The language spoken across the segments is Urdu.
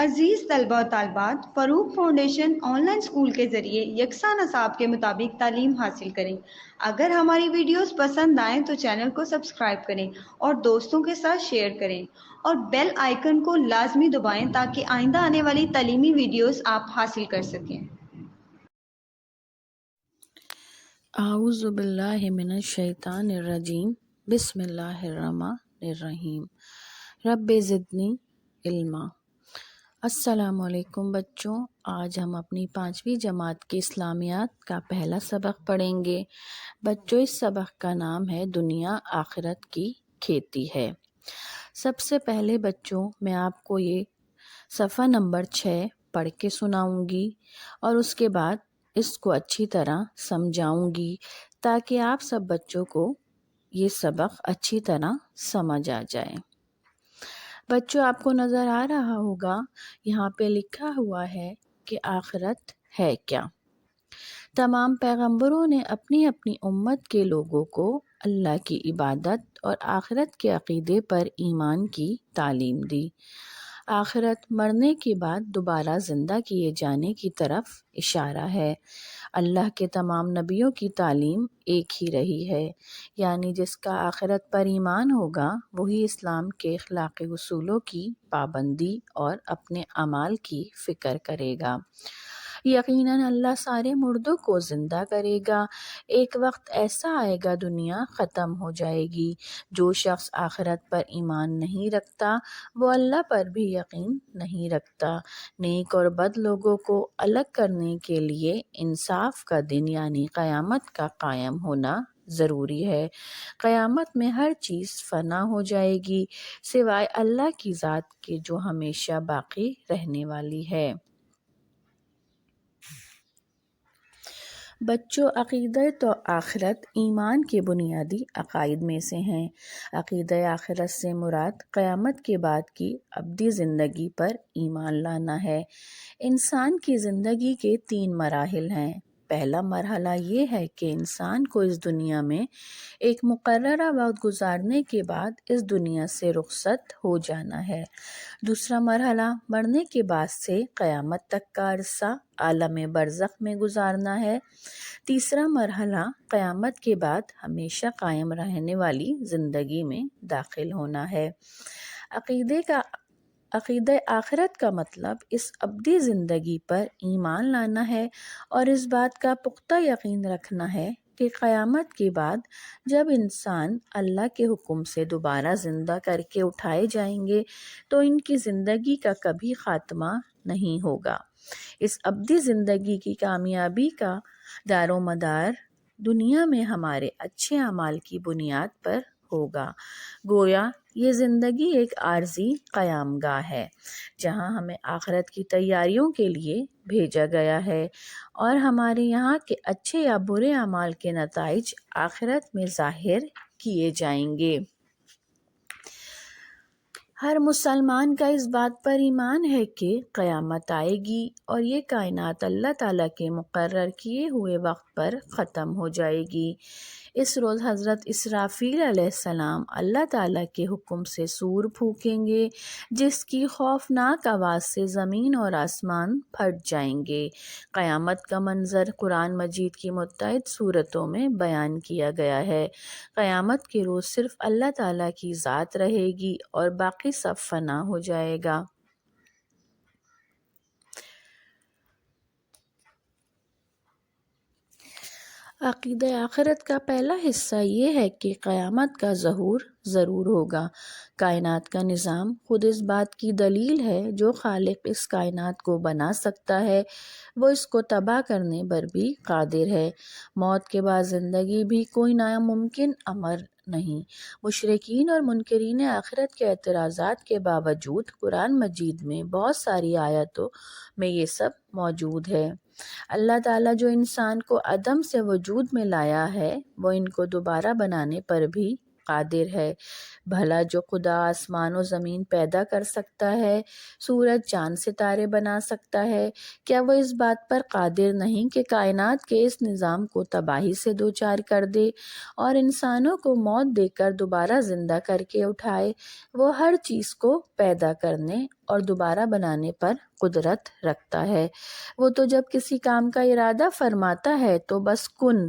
عزیز طلبہ و طالبات، فروغ فاؤنڈیشن آن لائن اسکول کے ذریعے یکساں نصاب کے مطابق تعلیم حاصل کریں۔ اگر ہماری ویڈیوز پسند آئیں تو چینل کو سبسکرائب کریں اور دوستوں کے ساتھ شیئر کریں اور بیل آئیکن کو لازمی دبائیں تاکہ آئندہ آنے والی تعلیمی ویڈیوز آپ حاصل کر سکیں۔ اعوذ باللہ من الشیطان الرجیم، بسم اللہ الرحمن الرحیم، رب زدنی علما۔ السلام علیکم بچوں، آج ہم اپنی 5ویں جماعت کے اسلامیات کا پہلا سبق پڑھیں گے۔ بچوں، اس سبق کا نام ہے دنیا آخرت کی کھیتی ہے۔ سب سے پہلے بچوں، میں آپ کو یہ صفحہ نمبر 6 پڑھ کے سناؤں گی اور اس کے بعد اس کو اچھی طرح سمجھاؤں گی تاکہ آپ سب بچوں کو یہ سبق اچھی طرح سمجھ آ جائے۔ بچوں، آپ کو نظر آ رہا ہوگا یہاں پہ لکھا ہوا ہے کہ آخرت ہے کیا۔ تمام پیغمبروں نے اپنی اپنی امت کے لوگوں کو اللہ کی عبادت اور آخرت کے عقیدے پر ایمان کی تعلیم دی۔ آخرت مرنے کے بعد دوبارہ زندہ کیے جانے کی طرف اشارہ ہے۔ اللہ کے تمام نبیوں کی تعلیم ایک ہی رہی ہے، یعنی جس کا آخرت پر ایمان ہوگا وہی اسلام کے اخلاقی اصولوں کی پابندی اور اپنے اعمال کی فکر کرے گا۔ یقیناً اللہ سارے مردوں کو زندہ کرے گا۔ ایک وقت ایسا آئے گا دنیا ختم ہو جائے گی۔ جو شخص آخرت پر ایمان نہیں رکھتا وہ اللہ پر بھی یقین نہیں رکھتا۔ نیک اور بد لوگوں کو الگ کرنے کے لیے انصاف کا دن یعنی قیامت کا قائم ہونا ضروری ہے۔ قیامت میں ہر چیز فنا ہو جائے گی سوائے اللہ کی ذات کے جو ہمیشہ باقی رہنے والی ہے۔ بچوں، عقیدہ تو آخرت ایمان کے بنیادی عقائد میں سے ہیں۔ عقیدہ آخرت سے مراد قیامت کے بعد کی ابدی زندگی پر ایمان لانا ہے۔ انسان کی زندگی کے 3 مراحل ہیں۔ پہلا مرحلہ یہ ہے کہ انسان کو اس دنیا میں ایک مقررہ وقت گزارنے کے بعد اس دنیا سے رخصت ہو جانا ہے۔ دوسرا مرحلہ مرنے کے بعد سے قیامت تک کا عرصہ عالم برزخ میں گزارنا ہے۔ تیسرا مرحلہ قیامت کے بعد ہمیشہ قائم رہنے والی زندگی میں داخل ہونا ہے۔ عقیدہ آخرت کا مطلب اس ابدی زندگی پر ایمان لانا ہے اور اس بات کا پختہ یقین رکھنا ہے کہ قیامت کے بعد جب انسان اللہ کے حکم سے دوبارہ زندہ کر کے اٹھائے جائیں گے تو ان کی زندگی کا کبھی خاتمہ نہیں ہوگا۔ اس ابدی زندگی کی کامیابی کا دار و مدار دنیا میں ہمارے اچھے اعمال کی بنیاد پر ہوگا۔ گویا یہ زندگی ایک عارضی قیام گاہ ہے جہاں ہمیں آخرت کی تیاریوں کے لیے بھیجا گیا ہے اور ہمارے یہاں کے اچھے یا برے اعمال کے نتائج آخرت میں ظاہر کیے جائیں گے۔ ہر مسلمان کا اس بات پر ایمان ہے کہ قیامت آئے گی اور یہ کائنات اللہ تعالیٰ کے مقرر کیے ہوئے وقت پر ختم ہو جائے گی۔ اس روز حضرت اسرافیل علیہ السلام اللہ تعالیٰ کے حکم سے سور پھونکیں گے جس کی خوفناک آواز سے زمین اور آسمان پھٹ جائیں گے۔ قیامت کا منظر قرآن مجید کی متعدد صورتوں میں بیان کیا گیا ہے۔ قیامت کے روز صرف اللہ تعالیٰ کی ذات رہے گی اور باقی سب فنا ہو جائے گا۔ عقیدہ آخرت کا پہلا حصہ یہ ہے کہ قیامت کا ظہور ضرور ہوگا۔ کائنات کا نظام خود اس بات کی دلیل ہے جو خالق اس کائنات کو بنا سکتا ہے وہ اس کو تباہ کرنے پر بھی قادر ہے۔ موت کے بعد زندگی بھی کوئی ناممکن امر نہیں۔ مشرکین اور منکرین آخرت کے اعتراضات کے باوجود قرآن مجید میں بہت ساری آیتوں میں یہ سب موجود ہے۔ اللہ تعالیٰ جو انسان کو عدم سے وجود میں لایا ہے وہ ان کو دوبارہ بنانے پر بھی قادر ہے۔ بھلا جو خدا آسمان و زمین پیدا کر سکتا ہے، سورج چاند ستارے بنا سکتا ہے، کیا وہ اس بات پر قادر نہیں کہ کائنات کے اس نظام کو تباہی سے دوچار کر دے اور انسانوں کو موت دے کر دوبارہ زندہ کر کے اٹھائے؟ وہ ہر چیز کو پیدا کرنے اور دوبارہ بنانے پر قدرت رکھتا ہے۔ وہ تو جب کسی کام کا ارادہ فرماتا ہے تو بس کن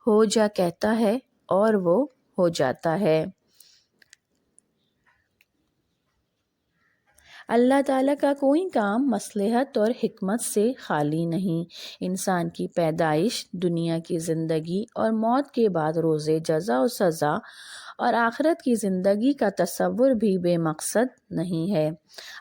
ہو جا کہتا ہے اور وہ ہو جاتا ہے۔ اللہ تعالیٰ کا کوئی کام مصلحت اور حکمت سے خالی نہیں۔ انسان کی پیدائش، دنیا کی زندگی اور موت کے بعد روز جزا و سزا اور آخرت کی زندگی کا تصور بھی بے مقصد نہیں ہے۔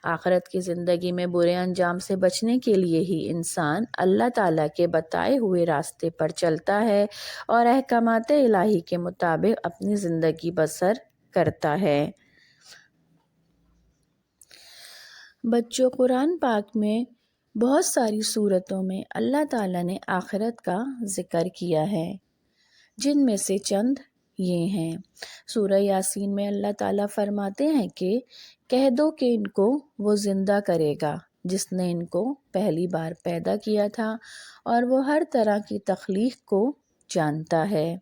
آخرت کی زندگی میں برے انجام سے بچنے کے لیے ہی انسان اللہ تعالیٰ کے بتائے ہوئے راستے پر چلتا ہے اور احکامات الہی کے مطابق اپنی زندگی بسر کرتا ہے۔ بچوں، قرآن پاک میں بہت ساری صورتوں میں اللہ تعالیٰ نے آخرت کا ذکر کیا ہے، جن میں سے چند یہ ہیں۔ سورہ یاسین میں اللہ تعالیٰ فرماتے ہیں کہ کہہ دو کہ ان کو وہ زندہ کرے گا جس نے ان کو پہلی بار پیدا کیا تھا اور وہ ہر طرح کی تخلیق کو جانتا ہے۔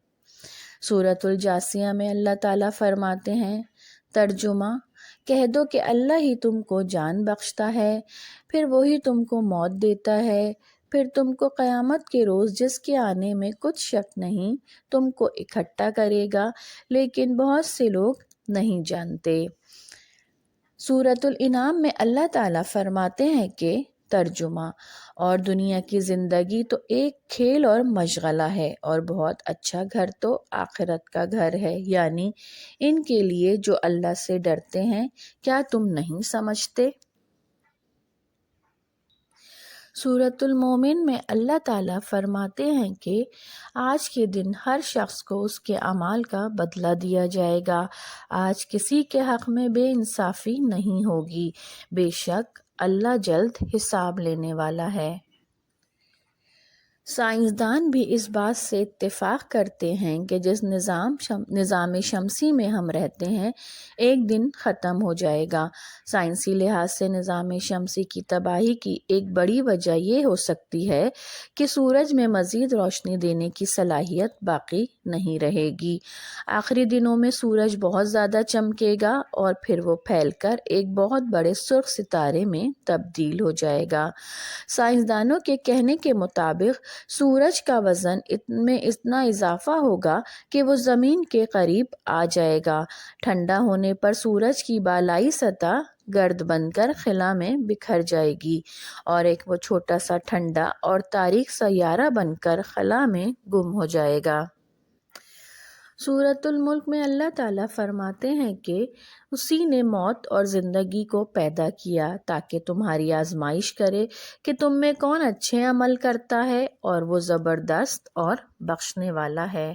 سورۃ الجاثیہ میں اللہ تعالیٰ فرماتے ہیں، ترجمہ: کہہ دو کہ اللہ ہی تم کو جان بخشتا ہے، پھر وہی تم کو موت دیتا ہے، پھر تم کو قیامت کے روز جس کے آنے میں کچھ شک نہیں تم کو اکٹھا کرے گا، لیکن بہت سے لوگ نہیں جانتے۔ سورۃ الانعام میں اللہ تعالیٰ فرماتے ہیں کہ ترجمہ: اور دنیا کی زندگی تو ایک کھیل اور مشغلہ ہے اور بہت اچھا گھر تو آخرت کا گھر ہے، یعنی ان کے لیے جو اللہ سے ڈرتے ہیں، کیا تم نہیں سمجھتے؟ سورۃ المومن میں اللہ تعالیٰ فرماتے ہیں کہ آج کے دن ہر شخص کو اس کے اعمال کا بدلہ دیا جائے گا، آج کسی کے حق میں بے انصافی نہیں ہوگی، بے شک اللہ جلد حساب لینے والا ہے۔ سائنسدان بھی اس بات سے اتفاق کرتے ہیں کہ جس نظام شمسی میں ہم رہتے ہیں ایک دن ختم ہو جائے گا۔ سائنسی لحاظ سے نظام شمسی کی تباہی کی ایک بڑی وجہ یہ ہو سکتی ہے کہ سورج میں مزید روشنی دینے کی صلاحیت باقی نہیں رہے گی۔ آخری دنوں میں سورج بہت زیادہ چمکے گا اور پھر وہ پھیل کر ایک بہت بڑے سرخ ستارے میں تبدیل ہو جائے گا۔ سائنسدانوں کے کہنے کے مطابق سورج کا وزن میں اتنا اضافہ ہوگا کہ وہ زمین کے قریب آ جائے گا۔ ٹھنڈا ہونے پر سورج کی بالائی سطح گرد بن کر خلا میں بکھر جائے گی اور ایک وہ چھوٹا سا ٹھنڈا اور تاریک سیارہ بن کر خلا میں گم ہو جائے گا۔ سورۃ الملک میں اللہ تعالیٰ فرماتے ہیں کہ اسی نے موت اور زندگی کو پیدا کیا تاکہ تمہاری آزمائش کرے کہ تم میں کون اچھے عمل کرتا ہے، اور وہ زبردست اور بخشنے والا ہے۔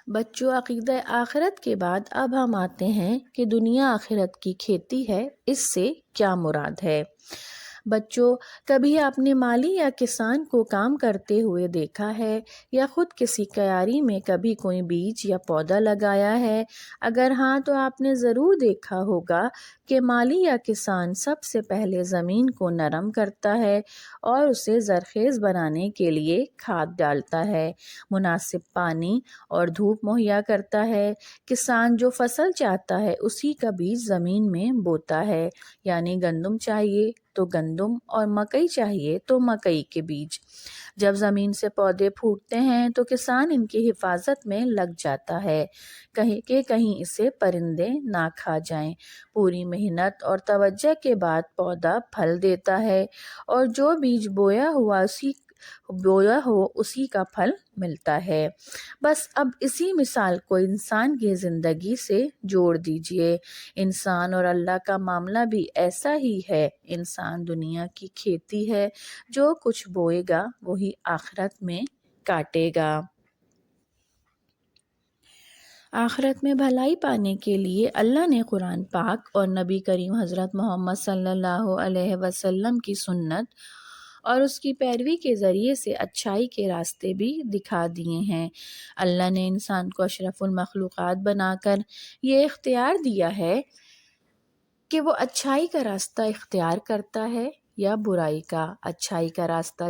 بچوں، عقیدہ آخرت کے بعد اب ہم آتے ہیں کہ دنیا آخرت کی کھیتی ہے، اس سے کیا مراد ہے؟ بچوں، کبھی آپ نے مالی یا کسان کو کام کرتے ہوئے دیکھا ہے یا خود کسی کیاری میں کبھی کوئی بیج یا پودا لگایا ہے؟ اگر ہاں تو آپ نے ضرور دیکھا ہوگا کہ مالی یا کسان سب سے پہلے زمین کو نرم کرتا ہے اور اسے زرخیز بنانے کے لیے کھاد ڈالتا ہے، مناسب پانی اور دھوپ مہیا کرتا ہے۔ کسان جو فصل چاہتا ہے اسی کا بیج زمین میں بوتا ہے، یعنی گندم چاہیے تو گندم اور مکئی چاہیے تو مکئی کے بیج۔ جب زمین سے پودے پھوٹتے ہیں تو کسان ان کی حفاظت میں لگ جاتا ہے کہیں اسے پرندے نہ کھا جائیں۔ پوری محنت اور توجہ کے بعد پودا پھل دیتا ہے اور جو بیج بویا ہو اسی کا پھل ملتا ہے۔ بس اب اسی مثال کو انسان کی زندگی سے جوڑ دیجئے۔ انسان اور اللہ کا معاملہ بھی ایسا ہی ہے۔ انسان دنیا کی کھیتی ہے، جو کچھ بوئے گا وہی آخرت میں کاٹے گا۔ آخرت میں بھلائی پانے کے لیے اللہ نے قرآن پاک اور نبی کریم حضرت محمد صلی اللہ علیہ وسلم کی سنت اور اس کی پیروی کے ذریعے سے اچھائی کے راستے بھی دکھا دیے ہیں۔ اللہ نے انسان کو اشرف المخلوقات بنا کر یہ اختیار دیا ہے کہ وہ اچھائی کا راستہ اختیار کرتا ہے یا برائی کا۔ اچھائی کا راستہ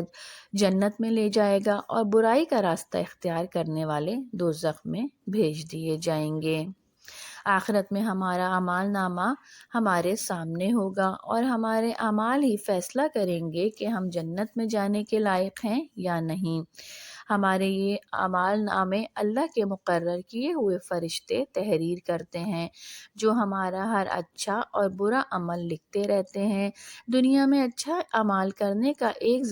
جنت میں لے جائے گا اور برائی کا راستہ اختیار کرنے والے دوزخ میں بھیج دیے جائیں گے۔ آخرت میں ہمارا اعمال نامہ ہمارے سامنے ہوگا اور ہمارے اعمال ہی فیصلہ کریں گے کہ ہم جنت میں جانے کے لائق ہیں یا نہیں۔ ہمارے یہ اعمال نامے اللہ کے مقرر کیے ہوئے فرشتے تحریر کرتے ہیں جو ہمارا ہر اچھا اور برا عمل لکھتے رہتے ہیں۔ دنیا میں اچھا عمل کرنے کا ایک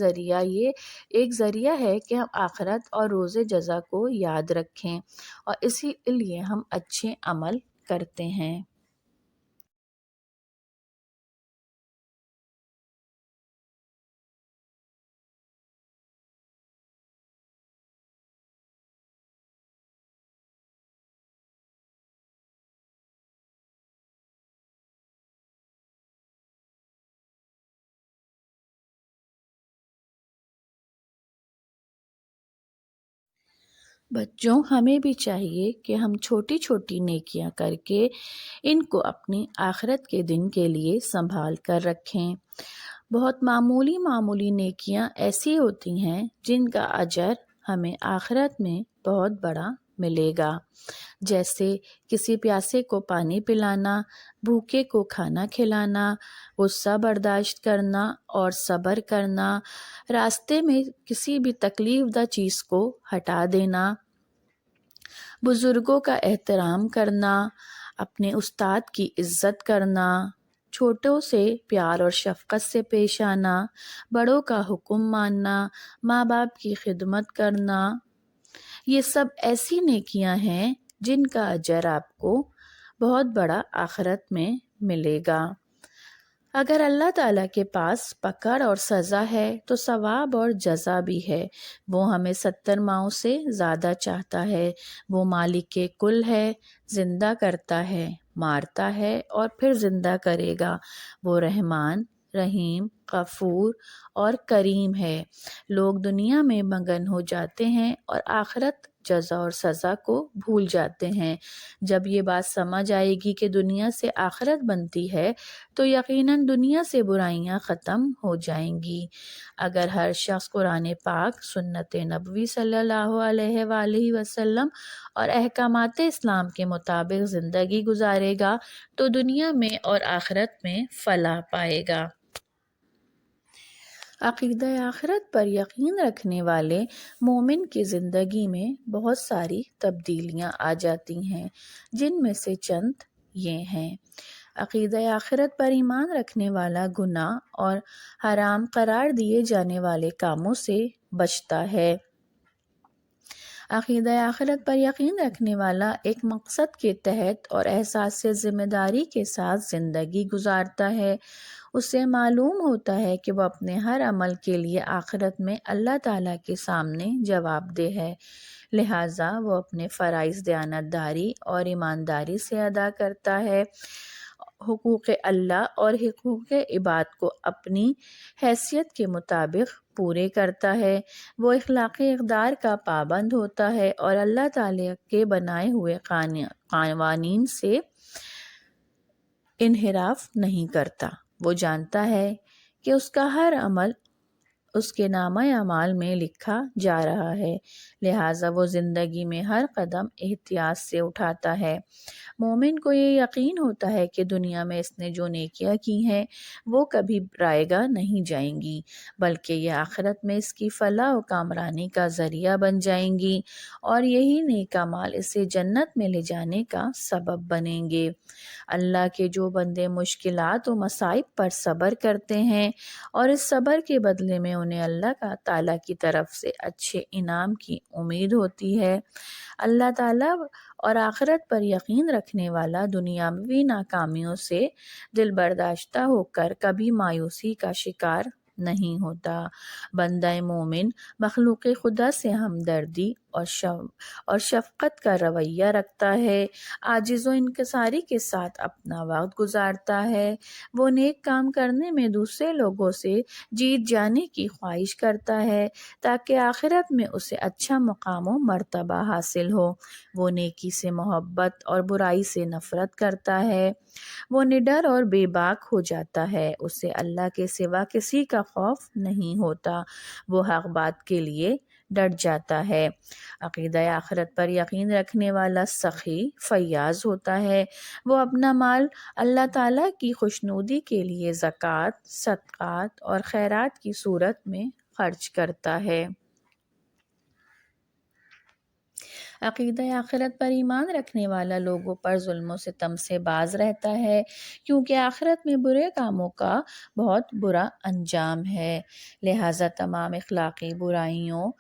ذریعہ ہے کہ ہم آخرت اور روز جزا کو یاد رکھیں اور اسی لیے ہم اچھے عمل کرتے ہیں۔ بچوں، ہمیں بھی چاہیے کہ ہم چھوٹی چھوٹی نیکیاں کر کے ان کو اپنی آخرت کے دن کے لیے سنبھال کر رکھیں۔ بہت معمولی نیکیاں ایسی ہوتی ہیں جن کا اجر ہمیں آخرت میں بہت بڑا ملے گا، جیسے کسی پیاسے کو پانی پلانا، بھوکے کو کھانا کھلانا، غصہ برداشت کرنا اور صبر کرنا، راستے میں کسی بھی تکلیف دہ چیز کو ہٹا دینا، بزرگوں کا احترام کرنا، اپنے استاد کی عزت کرنا، چھوٹوں سے پیار اور شفقت سے پیش آنا، بڑوں کا حکم ماننا، ماں باپ کی خدمت کرنا، یہ سب ایسی نیکیاں ہیں جن کا اجر آپ کو بہت بڑا آخرت میں ملے گا۔ اگر اللہ تعالیٰ کے پاس پکڑ اور سزا ہے تو ثواب اور جزا بھی ہے۔ وہ ہمیں 70 ماؤں سے زیادہ چاہتا ہے۔ وہ مالک کے کل ہے، زندہ کرتا ہے، مارتا ہے اور پھر زندہ کرے گا۔ وہ رحمان، رحیم، غفور اور کریم ہے۔ لوگ دنیا میں مگن ہو جاتے ہیں اور آخرت، جزا اور سزا کو بھول جاتے ہیں۔ جب یہ بات سمجھ آئے گی کہ دنیا سے آخرت بنتی ہے تو یقیناً دنیا سے برائیاں ختم ہو جائیں گی۔ اگر ہر شخص قرآن پاک، سنت نبوی صلی اللہ علیہ وآلہ وسلم اور احکامات اسلام کے مطابق زندگی گزارے گا تو دنیا میں اور آخرت میں فلاح پائے گا۔ عقیدہ آخرت پر یقین رکھنے والے مومن کی زندگی میں بہت ساری تبدیلیاں آ جاتی ہیں، جن میں سے چند یہ ہیں۔ عقیدہ آخرت پر ایمان رکھنے والا گناہ اور حرام قرار دیے جانے والے کاموں سے بچتا ہے۔ عقیدہ آخرت پر یقین رکھنے والا ایک مقصد کے تحت اور احساس ذمہ داری کے ساتھ زندگی گزارتا ہے۔ اسے معلوم ہوتا ہے کہ وہ اپنے ہر عمل کے لیے آخرت میں اللہ تعالیٰ کے سامنے جواب دہ ہے، لہٰذا وہ اپنے فرائض دیانتداری اور ایمانداری سے ادا کرتا ہے، حقوق اللہ اور حقوق عباد کو اپنی حیثیت کے مطابق پورے کرتا ہے، وہ اخلاقی اقدار کا پابند ہوتا ہے اور اللہ تعالیٰ کے بنائے ہوئے قوانین سے انحراف نہیں کرتا۔ وہ جانتا ہے کہ اس کا ہر عمل اس کے نامہ اعمال میں لکھا جا رہا ہے، لہٰذا وہ زندگی میں ہر قدم احتیاط سے اٹھاتا ہے۔ مومن کو یہ یقین ہوتا ہے کہ دنیا میں اس نے جو نیکیاں کی ہیں وہ کبھی رائگاں نہیں جائیں گی، بلکہ یہ آخرت میں اس کی فلاح و کامرانی کا ذریعہ بن جائیں گی اور یہی نیک اعمال اسے جنت میں لے جانے کا سبب بنیں گے۔ اللہ کے جو بندے مشکلات و مصائب پر صبر کرتے ہیں اور اس صبر کے بدلے میں انہیں اللہ تعالیٰ کی طرف سے اچھے انعام کی امید ہوتی ہے، اللہ تعالیٰ اور آخرت پر یقین رکھنے والا دنیاوی ناکامیوں سے دل برداشتہ ہو کر کبھی مایوسی کا شکار نہیں ہوتا۔ بندہ مومن مخلوق خدا سے ہمدردی اور شفقت کا رویہ رکھتا ہے، عاجز و انکساری کے ساتھ اپنا وقت گزارتا ہے، وہ نیک کام کرنے میں دوسرے لوگوں سے جیت جانے کی خواہش کرتا ہے تاکہ آخرت میں اسے اچھا مقام و مرتبہ حاصل ہو، وہ نیکی سے محبت اور برائی سے نفرت کرتا ہے، وہ نڈر اور بے باک ہو جاتا ہے، اسے اللہ کے سوا کسی کا خوف نہیں ہوتا، وہ حق بات کے لیے ڈٹ جاتا ہے، عقیدہ آخرت پر یقین رکھنے والا سخی فیاض ہوتا ہے، وہ اپنا مال اللہ تعالیٰ کی خوشنودی کے لیے زکوٰۃ، صدقات اور خیرات کی صورت میں خرچ کرتا ہے۔ عقیدہ آخرت پر ایمان رکھنے والا لوگوں پر ظلم و ستم سے باز رہتا ہے، کیونکہ آخرت میں برے کاموں کا بہت برا انجام ہے، لہٰذا تمام اخلاقی برائیوں،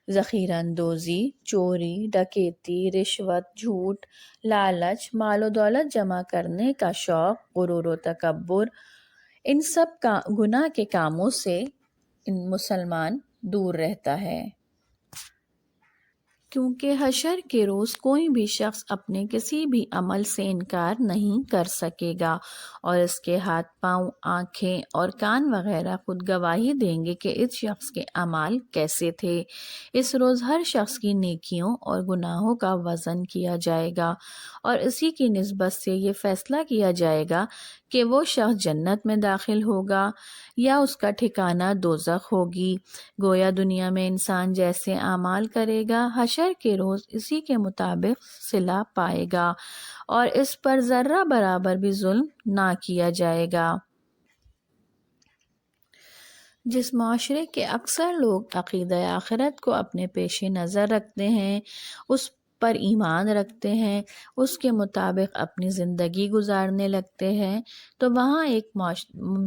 ذخیرہ اندوزی، چوری، ڈکیتی، رشوت، جھوٹ، لالچ، مال و دولت جمع کرنے کا شوق، غرور و تکبر، ان سب گناہ کے کاموں سے مسلمان دور رہتا ہے، کیونکہ حشر کے روز کوئی بھی شخص اپنے کسی بھی عمل سے انکار نہیں کر سکے گا، اور اس کے ہاتھ، پاؤں، آنکھیں اور کان وغیرہ خود گواہی دیں گے کہ اس شخص کے اعمال کیسے تھے۔ اس روز ہر شخص کی نیکیوں اور گناہوں کا وزن کیا جائے گا، اور اسی کی نسبت سے یہ فیصلہ کیا جائے گا کہ وہ شخص جنت میں داخل ہوگا یا اس کا ٹھکانہ دوزخ ہوگی۔ گویا دنیا میں انسان جیسے اعمال کرے گا، حشر کے روز اسی کے مطابق صلہ پائے گا، اور اس پر ذرہ برابر بھی ظلم نہ کیا جائے گا۔ جس معاشرے کے اکثر لوگ عقیدہ آخرت کو اپنے پیش نظر رکھتے ہیں، اس پر ایمان رکھتے ہیں، اس کے مطابق اپنی زندگی گزارنے لگتے ہیں، تو وہاں ایک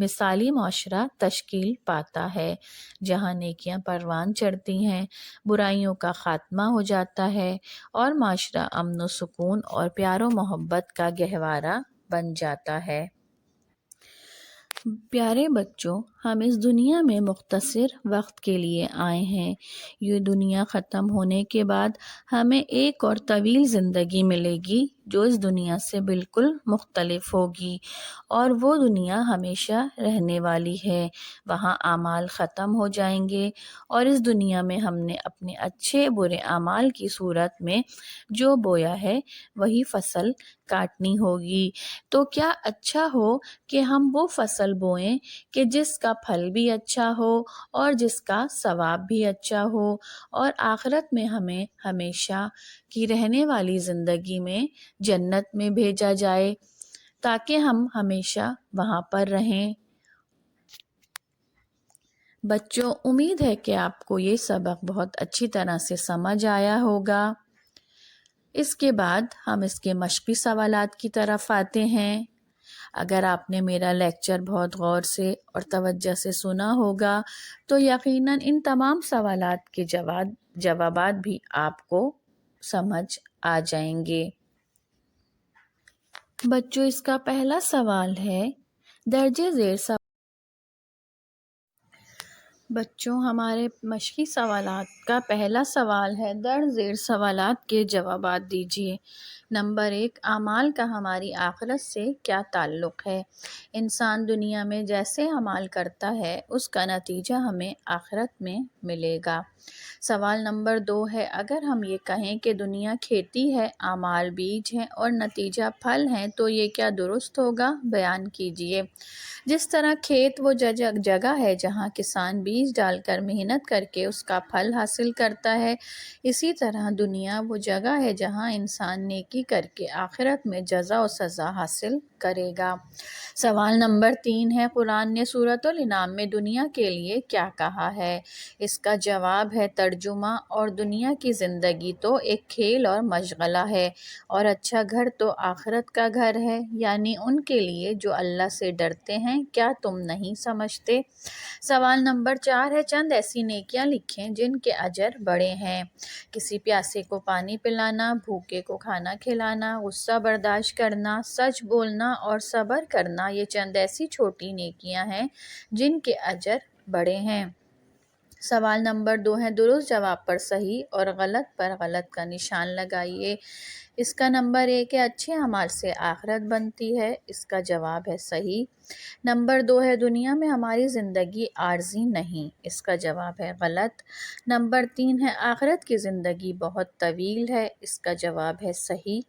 مثالی معاشرہ تشکیل پاتا ہے، جہاں نیکیاں پروان چڑھتی ہیں، برائیوں کا خاتمہ ہو جاتا ہے، اور معاشرہ امن و سکون اور پیار و محبت کا گہوارہ بن جاتا ہے۔ پیارے بچوں، ہم اس دنیا میں مختصر وقت کے لیے آئے ہیں، یہ دنیا ختم ہونے کے بعد ہمیں ایک اور طویل زندگی ملے گی جو اس دنیا سے بالکل مختلف ہوگی، اور وہ دنیا ہمیشہ رہنے والی ہے، وہاں اعمال ختم ہو جائیں گے، اور اس دنیا میں ہم نے اپنے اچھے برے اعمال کی صورت میں جو بویا ہے وہی فصل کاٹنی ہوگی۔ تو کیا اچھا ہو کہ ہم وہ فصل بوئیں کہ جس کا پھل بھی اچھا ہو اور جس کا ثواب بھی اچھا ہو، اور آخرت میں ہمیں ہمیشہ کی رہنے والی زندگی میں جنت میں بھیجا جائے تاکہ ہم ہمیشہ وہاں پر رہیں۔ بچوں، امید ہے کہ آپ کو یہ سبق بہت اچھی طرح سے سمجھ آیا ہوگا۔ اس کے بعد ہم اس کے مشقی سوالات کی طرف آتے ہیں۔ اگر آپ نے میرا لیکچر بہت غور سے اور توجہ سے سنا ہوگا تو یقیناً ان تمام سوالات کے جوابات بھی آپ کو سمجھ آ جائیں گے۔ بچوں، اس کا پہلا سوال ہے درجے ذیل سوال۔ بچوں، ہمارے مشقی سوالات کا پہلا سوال ہے، درج ذیل سوالات کے جوابات دیجیے۔ نمبر 1، اعمال کا ہماری آخرت سے کیا تعلق ہے؟ انسان دنیا میں جیسے اعمال کرتا ہے اس کا نتیجہ ہمیں آخرت میں ملے گا۔ سوال نمبر 2 ہے، اگر ہم یہ کہیں کہ دنیا کھیتی ہے، اعمال بیج ہیں اور نتیجہ پھل ہیں تو یہ کیا درست ہوگا؟ بیان کیجیے۔ جس طرح کھیت وہ جگہ ہے جہاں کسان بیج ڈال کر محنت کر کے اس کا پھل حاصل کرتا ہے، اسی طرح دنیا وہ جگہ ہے جہاں انسان نیکی کر کے آخرت میں جزا و سزا حاصل کرے گا۔ سوال نمبر 3 ہے، قرآن نے سورۃ الانعام میں دنیا کے لیے کیا کہا ہے؟ اس کا جواب ہے ترجمہ، اور دنیا کی زندگی تو ایک کھیل اور مشغلہ ہے، اور اچھا گھر تو آخرت کا گھر ہے، یعنی ان کے لیے جو اللہ سے ڈرتے ہیں، کیا تم نہیں سمجھتے؟ سوال نمبر 4 ہے، چند ایسی نیکیاں لکھیں جن کے اجر بڑے ہیں۔ کسی پیاسے کو پانی پلانا، بھوکے کو کھانا کھلانا، غصہ برداشت کرنا، سچ بولنا اور صبر کرنا، یہ چند ایسی چھوٹی نیکیاں ہیں جن کے اجر بڑے ہیں۔ سوال نمبر 2 ہے درست جواب پر صحیح اور غلط پر غلط کا نشان لگائیے۔ اس کا نمبر 1 ہے اچھے اعمال سے آخرت بنتی ہے، اس کا جواب ہے صحیح۔ نمبر 2 ہے دنیا میں ہماری زندگی عارضی نہیں، اس کا جواب ہے غلط۔ نمبر 3 ہے آخرت کی زندگی بہت طویل ہے، اس کا جواب ہے صحیح۔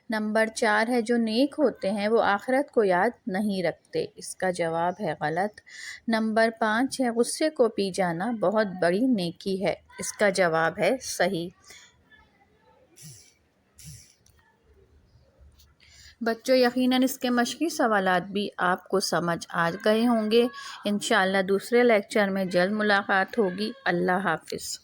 نمبر 4 ہے جو نیک ہوتے ہیں وہ آخرت کو یاد نہیں رکھتے، اس کا جواب ہے غلط۔ نمبر 5 ہے غصے کو پی جانا بہت بڑی نیکی ہے، اس کا جواب ہے صحیح۔ بچوں یقیناً اس کے مشقی سوالات بھی آپ کو سمجھ آ گئے ہوں گے۔ انشاءاللہ دوسرے لیکچر میں جلد ملاقات ہوگی۔ اللہ حافظ۔